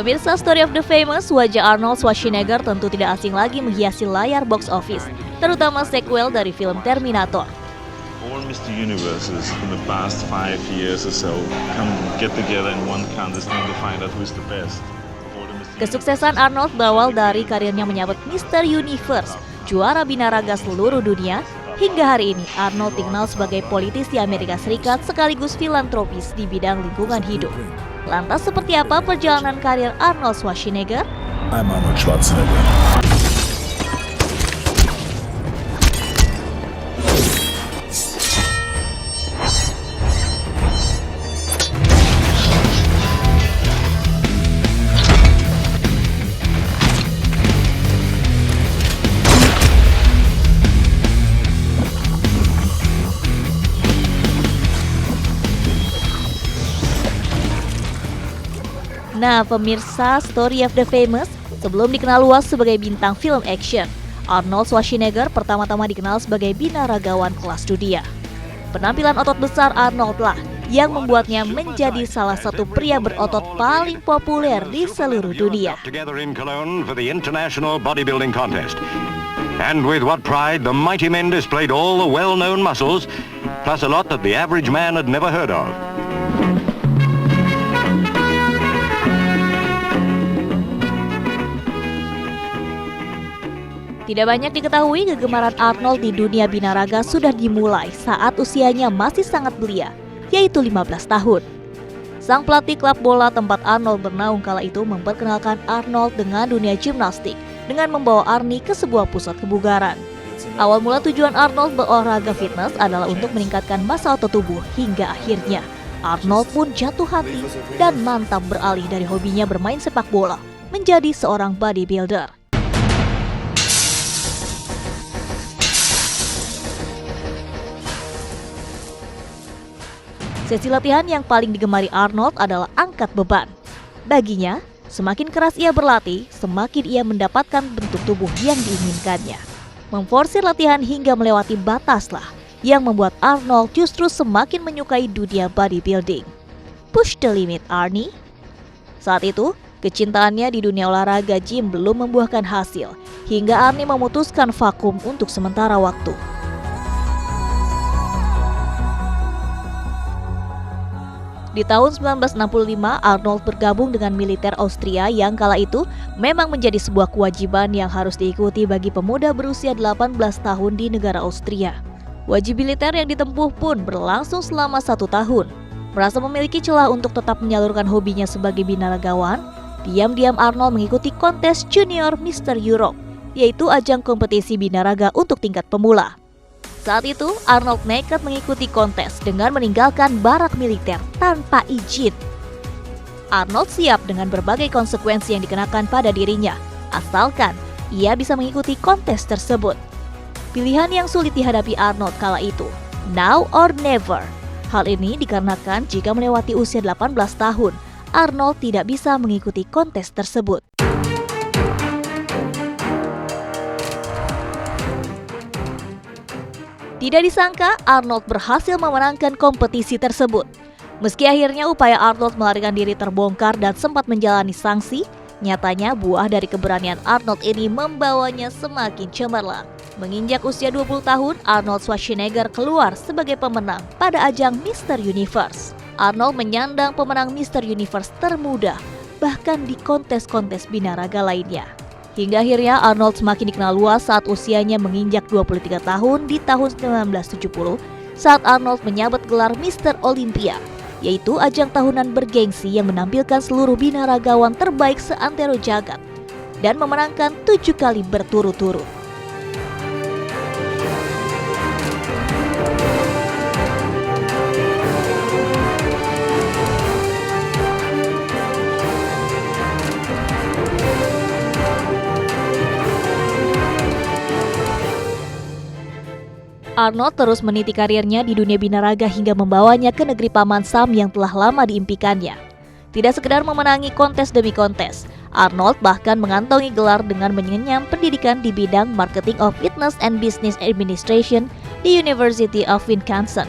Pemirsa Story of the Famous, wajah Arnold Schwarzenegger tentu tidak asing lagi menghiasi layar box office, terutama sequel dari film Terminator. All Mr. Universes in the past 5 years or so come get together in one contest to find out who's the best. Kesuksesan Arnold berawal dari karirnya menyabet Mr. Universe, juara binaraga seluruh dunia. Hingga hari ini, Arnold dikenal sebagai politisi Amerika Serikat sekaligus filantropis di bidang lingkungan hidup. Lantas seperti apa perjalanan karir Arnold Schwarzenegger? I'm Arnold Schwarzenegger. Nah, pemirsa Story of the Famous, sebelum dikenal luas sebagai bintang film action, Arnold Schwarzenegger pertama-tama dikenal sebagai binaragawan kelas dunia. Penampilan otot besar Arnold lah yang membuatnya menjadi salah satu pria berotot paling populer di seluruh dunia. And with what pride the mighty men displayed all the well-known muscles, plus a lot that the average man had never heard of. Tidak banyak diketahui kegemaran Arnold di dunia binaraga sudah dimulai saat usianya masih sangat belia, yaitu 15 tahun. Sang pelatih klub bola tempat Arnold bernaung kala itu memperkenalkan Arnold dengan dunia gimnastik dengan membawa Arnie ke sebuah pusat kebugaran. Awal mula tujuan Arnold berolahraga fitness adalah untuk meningkatkan massa otot tubuh hingga akhirnya Arnold pun jatuh hati dan mantap beralih dari hobinya bermain sepak bola menjadi seorang bodybuilder. Sesi latihan yang paling digemari Arnold adalah angkat beban. Baginya, semakin keras ia berlatih, semakin ia mendapatkan bentuk tubuh yang diinginkannya. Memforsir latihan hingga melewati bataslah yang membuat Arnold justru semakin menyukai dunia bodybuilding. Push the limit, Arnie. Saat itu, kecintaannya di dunia olahraga gym belum membuahkan hasil, hingga Arnie memutuskan vakum untuk sementara waktu. Di tahun 1965, Arnold bergabung dengan militer Austria yang kala itu memang menjadi sebuah kewajiban yang harus diikuti bagi pemuda berusia 18 tahun di negara Austria. Wajib militer yang ditempuh pun berlangsung selama 1 tahun. Merasa memiliki celah untuk tetap menyalurkan hobinya sebagai binaragawan, diam-diam Arnold mengikuti kontes Junior Mr. Europe, yaitu ajang kompetisi binaraga untuk tingkat pemula. Saat itu, Arnold nekat mengikuti kontes dengan meninggalkan barak militer tanpa izin. Arnold siap dengan berbagai konsekuensi yang dikenakan pada dirinya, asalkan ia bisa mengikuti kontes tersebut. Pilihan yang sulit dihadapi Arnold kala itu, now or never. Hal ini dikarenakan jika melewati usia 18 tahun, Arnold tidak bisa mengikuti kontes tersebut. Tidak disangka, Arnold berhasil memenangkan kompetisi tersebut. Meski akhirnya upaya Arnold melarikan diri terbongkar dan sempat menjalani sanksi, nyatanya buah dari keberanian Arnold ini membawanya semakin cemerlang. Menginjak usia 20 tahun, Arnold Schwarzenegger keluar sebagai pemenang pada ajang Mr. Universe. Arnold menyandang pemenang Mr. Universe termuda, bahkan di kontes-kontes binaraga lainnya. Hingga akhirnya Arnold semakin dikenal luas saat usianya menginjak 23 tahun di tahun 1970 saat Arnold menyabet gelar Mr. Olympia, yaitu ajang tahunan bergengsi yang menampilkan seluruh binaragawan terbaik seantero jagat dan memenangkan 7 kali berturut-turut. Arnold terus meniti karirnya di dunia binaraga hingga membawanya ke negeri Paman Sam yang telah lama diimpikannya. Tidak sekedar memenangi kontes demi kontes, Arnold bahkan mengantongi gelar dengan mengenyam pendidikan di bidang Marketing of Fitness and Business Administration di University of Wisconsin.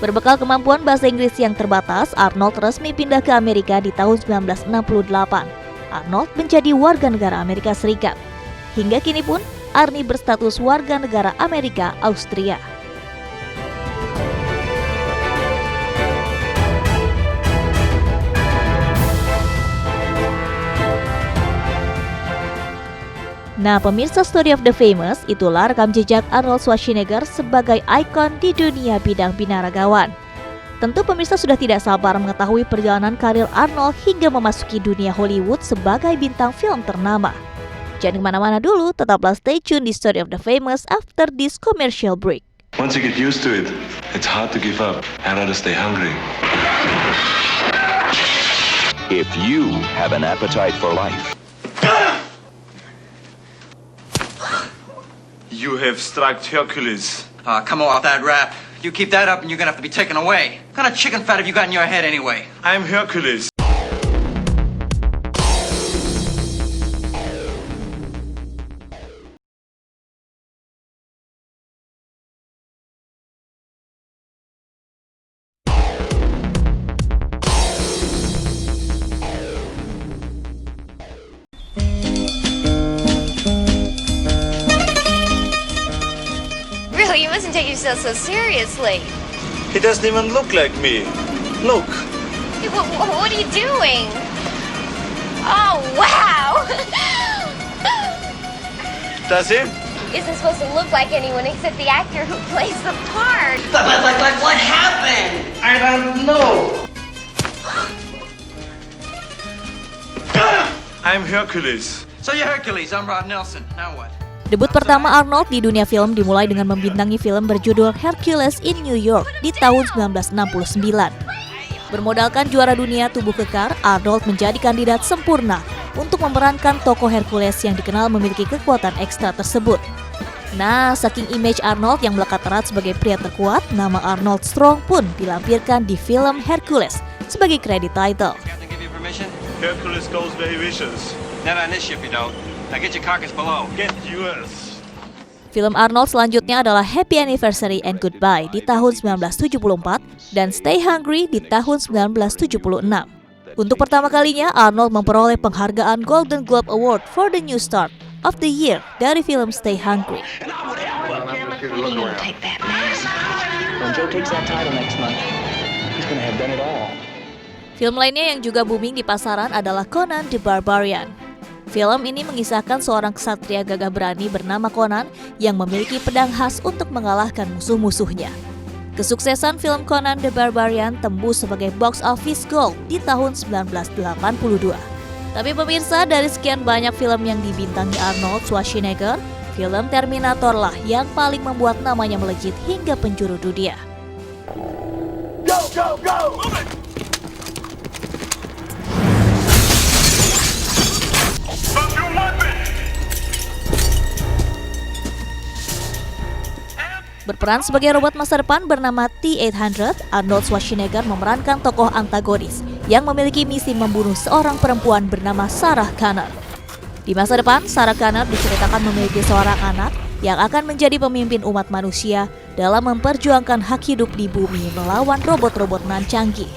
Berbekal kemampuan bahasa Inggris yang terbatas, Arnold resmi pindah ke Amerika di tahun 1968. Arnold menjadi warga negara Amerika Serikat. Hingga kini pun, Arnie berstatus warga negara Amerika Austria. Nah, pemirsa Story of the Famous, itulah rekam jejak Arnold Schwarzenegger sebagai ikon di dunia bidang binaragawan. Tentu pemirsa sudah tidak sabar mengetahui perjalanan karir Arnold hingga memasuki dunia Hollywood sebagai bintang film ternama. Jangan kemana-mana dulu, tetaplah stay tune di Story of the Famous after this commercial break. Once you get used to it, it's hard to give up and to stay hungry. If you have an appetite for life, You have struck Hercules. Come off that rap. You keep that up and you're gonna have to be taken away. What kind of chicken fat have you got in your head anyway? I'm Hercules. Really, you mustn't take yourself so seriously. He doesn't even look like me. Look. Hey, what are you doing? Oh, wow! Does he? Isn't supposed to look like anyone except the actor who plays the part. Like what happened? I don't know. I'm Hercules. So you're Hercules, I'm Rod Nelson. Now what? Debut pertama Arnold di dunia film dimulai dengan membintangi film berjudul Hercules in New York di tahun 1969. Bermodalkan juara dunia tubuh kekar, Arnold menjadi kandidat sempurna untuk memerankan tokoh Hercules yang dikenal memiliki kekuatan ekstra tersebut. Nah, saking image Arnold yang melekat erat sebagai pria terkuat, nama Arnold Strong pun dilampirkan di film Hercules sebagai kredit title. Captain, give you permission? Hercules goes very vicious. Not on this ship, you don't. Now get your carcass below. Get yours. Film Arnold selanjutnya adalah Happy Anniversary and Goodbye di tahun 1974 dan Stay Hungry di tahun 1976. Untuk pertama kalinya, Arnold memperoleh penghargaan Golden Globe Award for the New Start of the Year dari film Stay Hungry. Film lainnya yang juga booming di pasaran adalah Conan the Barbarian. Film ini mengisahkan seorang ksatria gagah berani bernama Conan yang memiliki pedang khas untuk mengalahkan musuh-musuhnya. Kesuksesan film Conan the Barbarian tembus sebagai box office gold di tahun 1982. Tapi pemirsa, dari sekian banyak film yang dibintangi Arnold Schwarzenegger, film Terminator lah yang paling membuat namanya melejit hingga penjuru dunia. Go, go, go! Berperan sebagai robot masa depan bernama T-800, Arnold Schwarzenegger memerankan tokoh antagonis yang memiliki misi membunuh seorang perempuan bernama Sarah Connor. Di masa depan, Sarah Connor diceritakan memiliki seorang anak yang akan menjadi pemimpin umat manusia dalam memperjuangkan hak hidup di bumi melawan robot-robot nan canggih.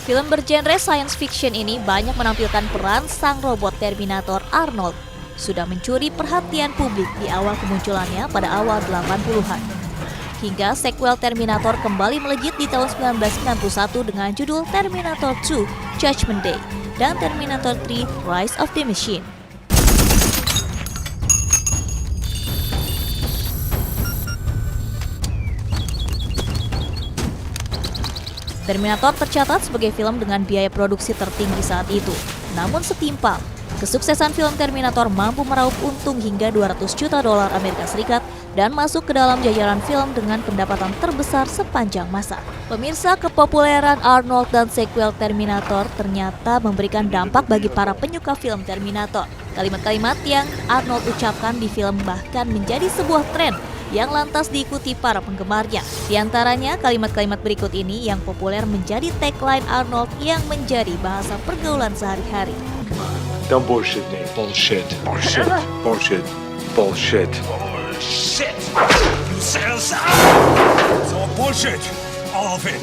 Film bergenre science fiction ini banyak menampilkan peran sang robot Terminator Arnold. Sudah mencuri perhatian publik di awal kemunculannya pada awal 80-an. Hingga sequel Terminator kembali melejit di tahun 1991 dengan judul Terminator 2 Judgment Day dan Terminator 3 Rise of the Machine. Terminator tercatat sebagai film dengan biaya produksi tertinggi saat itu. Namun setimpal, kesuksesan film Terminator mampu meraup untung hingga $200 juta Amerika Serikat dan masuk ke dalam jajaran film dengan pendapatan terbesar sepanjang masa. Pemirsa, kepopuleran Arnold dan sequel Terminator ternyata memberikan dampak bagi para penyuka film Terminator. Kalimat-kalimat yang Arnold ucapkan di film bahkan menjadi sebuah tren yang lantas diikuti para penggemarnya. Di antaranya kalimat-kalimat berikut ini yang populer menjadi tagline Arnold yang menjadi bahasa pergaulan sehari-hari. Don't bullshit me. Bullshit. Bullshit. Bullshit. Bullshit. Shit! You said it's all bullshit! All of it!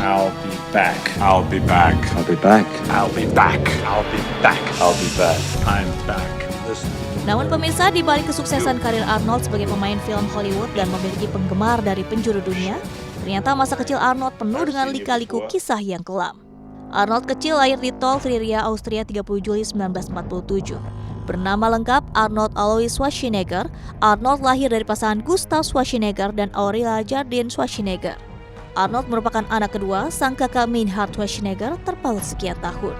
I'll be back. I'll be back. I'll be back. I'll be back. I'll be back. I'll be back. I'm back. Namun pemirsa, di balik kesuksesan karir Arnold sebagai pemain film Hollywood dan memiliki penggemar dari penjuru dunia, ternyata masa kecil Arnold penuh dengan lika-liku kisah yang kelam. Arnold kecil lahir di Tolk-Styria, Austria 30 Juli 1947. Bernama lengkap Arnold Alois Schwarzenegger, Arnold lahir dari pasangan Gustav Schwarzenegger dan Aurelia Jardine Schwarzenegger. Arnold merupakan anak kedua sang kakak Meinhard Schwarzenegger terpaut sekian tahun.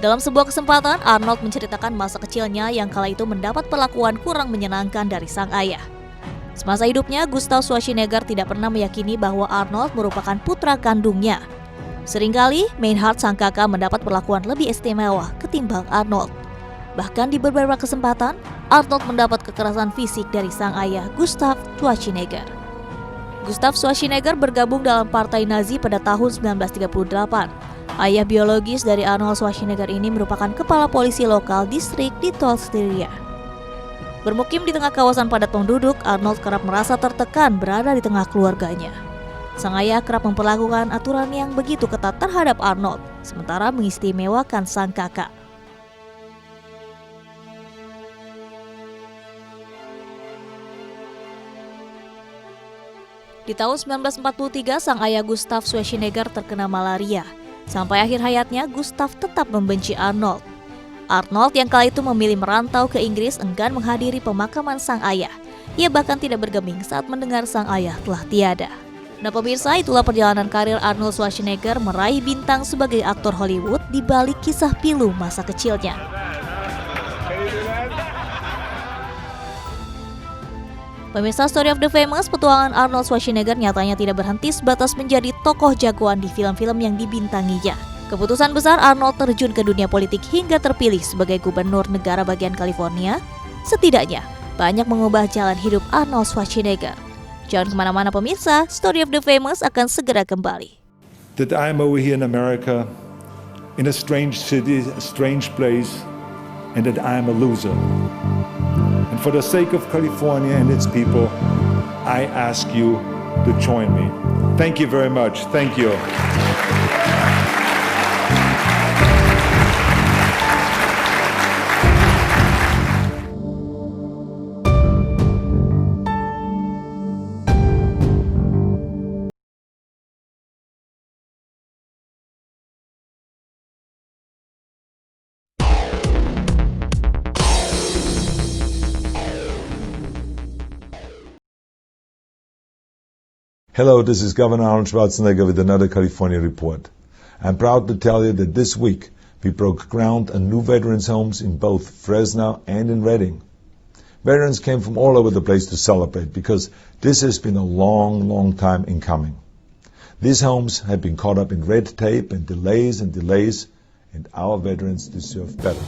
Dalam sebuah kesempatan, Arnold menceritakan masa kecilnya yang kala itu mendapat perlakuan kurang menyenangkan dari sang ayah. Semasa hidupnya, Gustav Schwarzenegger tidak pernah meyakini bahwa Arnold merupakan putra kandungnya. Seringkali, Meinhard sang kakak mendapat perlakuan lebih istimewa ketimbang Arnold. Bahkan di beberapa kesempatan, Arnold mendapat kekerasan fisik dari sang ayah, Gustav Schwarzenegger. Gustav Schwarzenegger bergabung dalam Partai Nazi pada tahun 1938. Ayah biologis dari Arnold Schwarzenegger ini merupakan kepala polisi lokal distrik di Tolk-Styria. Bermukim di tengah kawasan padat penduduk, Arnold kerap merasa tertekan berada di tengah keluarganya. Sang ayah kerap memperlakukan aturan yang begitu ketat terhadap Arnold, sementara mengistimewakan sang kakak. Di tahun 1943, sang ayah Gustav Schwarzenegger terkena malaria. Sampai akhir hayatnya, Gustav tetap membenci Arnold. Arnold yang kala itu memilih merantau ke Inggris enggan menghadiri pemakaman sang ayah. Ia bahkan tidak bergeming saat mendengar sang ayah telah tiada. Nah pemirsa, itulah perjalanan karir Arnold Schwarzenegger meraih bintang sebagai aktor Hollywood di balik kisah pilu masa kecilnya. Pemirsa, Story of the Famous, petualangan Arnold Schwarzenegger nyatanya tidak berhenti sebatas menjadi tokoh jagoan di film-film yang dibintanginya. Keputusan besar Arnold terjun ke dunia politik hingga terpilih sebagai gubernur negara bagian California, setidaknya banyak mengubah jalan hidup Arnold Schwarzenegger. Jangan kemana-mana pemirsa, Story of the Famous akan segera kembali. That I'm over here in America, in a strange city, a strange place, and that I'm a loser. And for the sake of California and its people, I ask you to join me. Thank you very much. Thank you. Hello, this is Governor Arnold Schwarzenegger with another California report. I'm proud to tell you that this week we broke ground on new veterans' homes in both Fresno and in Redding. Veterans came from all over the place to celebrate because this has been a long, long time in coming. These homes have been caught up in red tape and delays, and our veterans deserve better.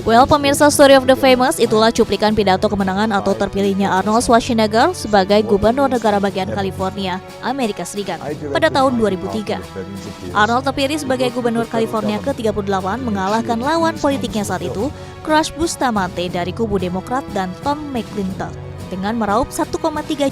Well, pemirsa Story of the Famous, itulah cuplikan pidato kemenangan atau terpilihnya Arnold Schwarzenegger sebagai gubernur negara bagian California, Amerika Serikat pada tahun 2003. Arnold terpilih sebagai gubernur California ke-38 mengalahkan lawan politiknya saat itu, Crush Bustamante dari kubu Demokrat dan Tom McClintock dengan meraup 1,3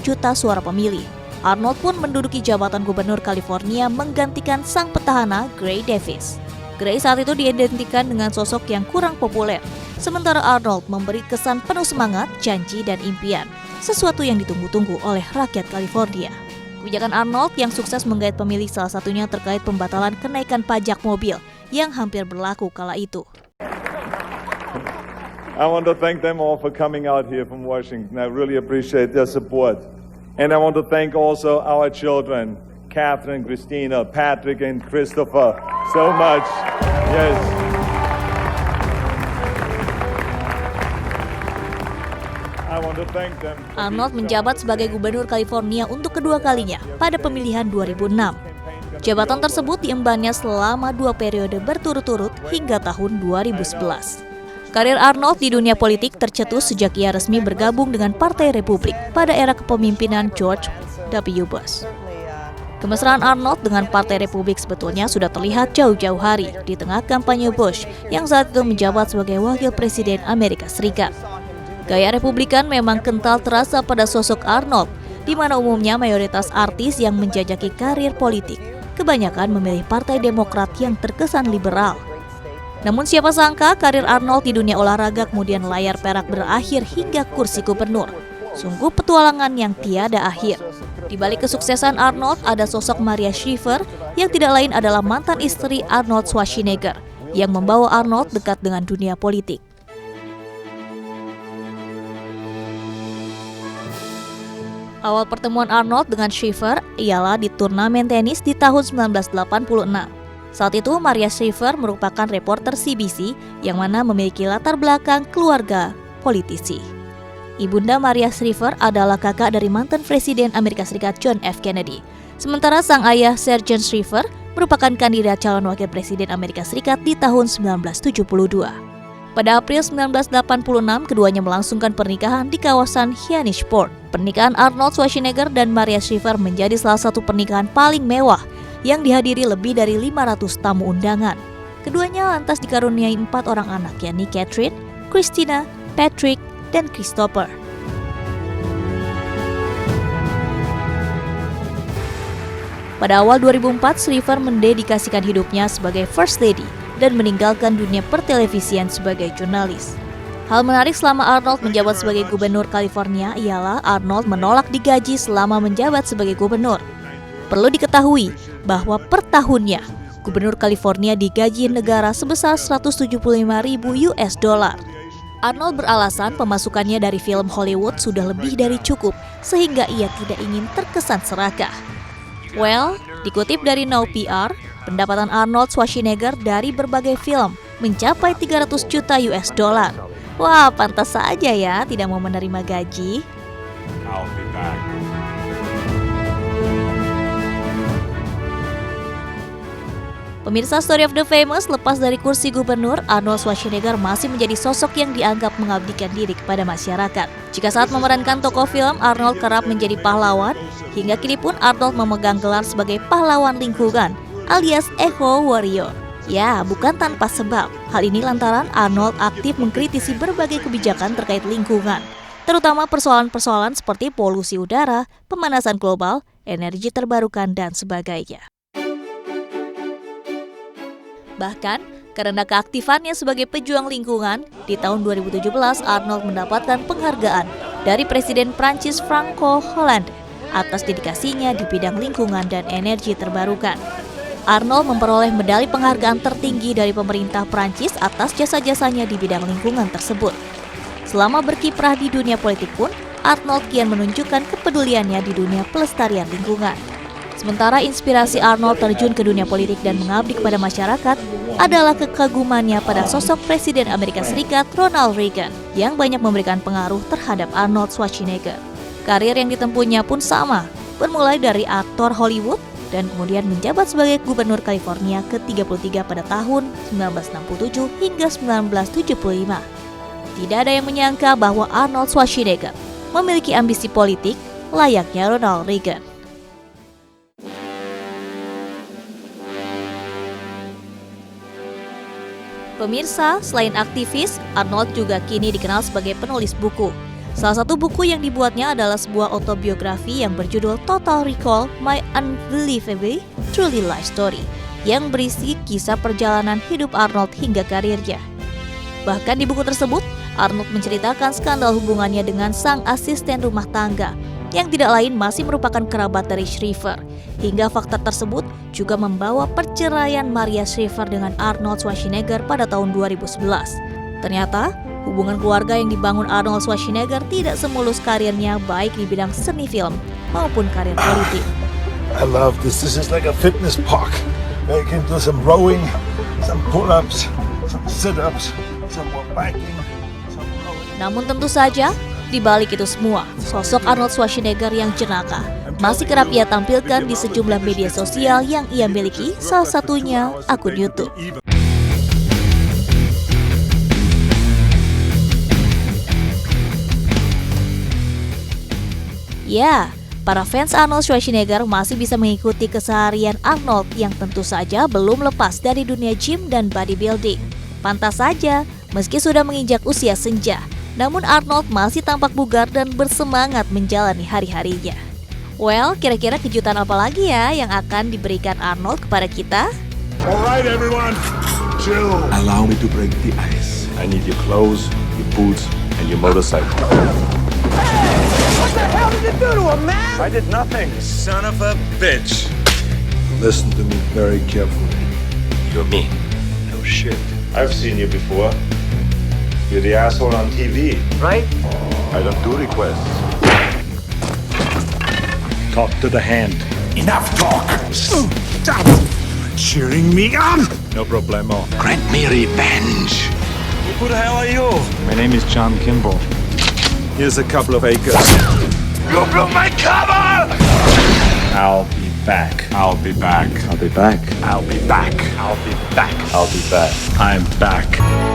juta suara pemilih. Arnold pun menduduki jabatan gubernur California menggantikan sang petahana Gray Davis. Gray saat itu diidentikan dengan sosok yang kurang populer, sementara Arnold memberi kesan penuh semangat, janji, dan impian, sesuatu yang ditunggu-tunggu oleh rakyat California. Kebijakan Arnold yang sukses menggait pemilih salah satunya terkait pembatalan kenaikan pajak mobil yang hampir berlaku kala itu. I want to thank them all for coming out here from Washington. I really appreciate their support. And I want to thank also our children, Catherine, Christina, Patrick, and Christopher, so much. Yes. I want to thank them. Arnold menjabat sebagai gubernur California untuk kedua kalinya pada pemilihan 2006. Jabatan tersebut diembannya selama 2 periode berturut-turut hingga tahun 2011. Karir Arnold di dunia politik tercetus sejak ia resmi bergabung dengan Partai Republik pada era kepemimpinan George W. Bush. Kemesraan Arnold dengan Partai Republik sebetulnya sudah terlihat jauh-jauh hari di tengah kampanye Bush yang saat itu menjabat sebagai Wakil Presiden Amerika Serikat. Gaya Republikan memang kental terasa pada sosok Arnold, di mana umumnya mayoritas artis yang menjajaki karir politik kebanyakan memilih Partai Demokrat yang terkesan liberal. Namun siapa sangka karir Arnold di dunia olahraga kemudian layar perak berakhir hingga kursi gubernur. Sungguh petualangan yang tiada akhir. Di balik kesuksesan Arnold ada sosok Maria Shriver yang tidak lain adalah mantan istri Arnold Schwarzenegger yang membawa Arnold dekat dengan dunia politik. Awal pertemuan Arnold dengan Shriver ialah di turnamen tenis di tahun 1986. Saat itu Maria Shriver merupakan reporter CBC yang mana memiliki latar belakang keluarga politisi. Ibunda Maria Shriver adalah kakak dari mantan Presiden Amerika Serikat John F. Kennedy. Sementara sang ayah Sargent Shriver merupakan kandidat calon wakil presiden Amerika Serikat di tahun 1972. Pada April 1986, keduanya melangsungkan pernikahan di kawasan Hyannisport. Pernikahan Arnold Schwarzenegger dan Maria Shriver menjadi salah satu pernikahan paling mewah yang dihadiri lebih dari 500 tamu undangan. Keduanya lantas dikaruniai 4 orang anak, yakni Catherine, Christina, Patrick, dan Christopher. Pada awal 2004, Shriver mendedikasikan hidupnya sebagai First Lady dan meninggalkan dunia pertelevisian sebagai jurnalis. Hal menarik selama Arnold menjabat sebagai gubernur California ialah Arnold menolak digaji selama menjabat sebagai gubernur. Perlu diketahui bahwa per tahunnya, gubernur California digaji negara sebesar $175.000 US. Arnold beralasan pemasukannya dari film Hollywood sudah lebih dari cukup, sehingga ia tidak ingin terkesan serakah. Well, dikutip dari Now PR, pendapatan Arnold Schwarzenegger dari berbagai film mencapai $300 juta US. Wah, pantas saja ya tidak mau menerima gaji. I'll be back. Pemirsa Story of the Famous, lepas dari kursi gubernur, Arnold Schwarzenegger masih menjadi sosok yang dianggap mengabdikan diri kepada masyarakat. Jika saat memerankan tokoh film, Arnold kerap menjadi pahlawan, hingga kini pun Arnold memegang gelar sebagai pahlawan lingkungan, alias Eco Warrior. Ya, bukan tanpa sebab. Hal ini lantaran Arnold aktif mengkritisi berbagai kebijakan terkait lingkungan, terutama persoalan-persoalan seperti polusi udara, pemanasan global, energi terbarukan, dan sebagainya. Bahkan, karena keaktifannya sebagai pejuang lingkungan, di tahun 2017 Arnold mendapatkan penghargaan dari Presiden Prancis Francois Hollande atas dedikasinya di bidang lingkungan dan energi terbarukan. Arnold memperoleh medali penghargaan tertinggi dari pemerintah Prancis atas jasa-jasanya di bidang lingkungan tersebut. Selama berkiprah di dunia politik pun, Arnold kian menunjukkan kepeduliannya di dunia pelestarian lingkungan. Sementara inspirasi Arnold terjun ke dunia politik dan mengabdi kepada masyarakat adalah kekagumannya pada sosok Presiden Amerika Serikat Ronald Reagan yang banyak memberikan pengaruh terhadap Arnold Schwarzenegger. Karir yang ditempuhnya pun sama, bermulai dari aktor Hollywood dan kemudian menjabat sebagai gubernur California ke-33 pada tahun 1967 hingga 1975. Tidak ada yang menyangka bahwa Arnold Schwarzenegger memiliki ambisi politik layaknya Ronald Reagan. Pemirsa, selain aktivis, Arnold juga kini dikenal sebagai penulis buku. Salah satu buku yang dibuatnya adalah sebuah autobiografi yang berjudul Total Recall: My Unbelievably Truly Life Story, yang berisi kisah perjalanan hidup Arnold hingga karirnya. Bahkan di buku tersebut, Arnold menceritakan skandal hubungannya dengan sang asisten rumah tangga, yang tidak lain masih merupakan kerabat dari Shriver. Hingga fakta tersebut juga membawa perceraian Maria Shriver dengan Arnold Schwarzenegger pada tahun 2011. Ternyata, hubungan keluarga yang dibangun Arnold Schwarzenegger tidak semulus karirnya baik di bidang seni film maupun karir politik. I love this. This is like a fitness park. You can do some rowing, some pull-ups, some sit-ups, some more biking, some rowing. Namun tentu saja, di balik itu semua, sosok Arnold Schwarzenegger yang jenaka masih kerap ia tampilkan di sejumlah media sosial yang ia miliki, salah satunya akun YouTube. Ya, Para fans Arnold Schwarzenegger masih bisa mengikuti keseharian Arnold yang tentu saja belum lepas dari dunia gym dan bodybuilding. Pantas saja, meski sudah menginjak usia senja, namun Arnold masih tampak bugar dan bersemangat menjalani hari-harinya. Well, kira-kira kejutan apa lagi ya yang akan diberikan Arnold kepada kita? Alright everyone, chill. Allow me to break the ice. I need your clothes, your boots, and your motorcycle. What the hell did you do to him, man? I did nothing. Son of a bitch. Listen to me very carefully. You're me. No shit. I've seen you before. You're the asshole on TV. Right? I don't do requests. Talk to the hand. Enough talk. Stop cheering me on. No problemo. Grant me revenge. Who the hell are you? My name is John Kimball. Here's a couple of acres. You blew my cover! I'll be back. I'll be back. I'll be back. I'll be back. I'll be back. I'll be back. I'm back.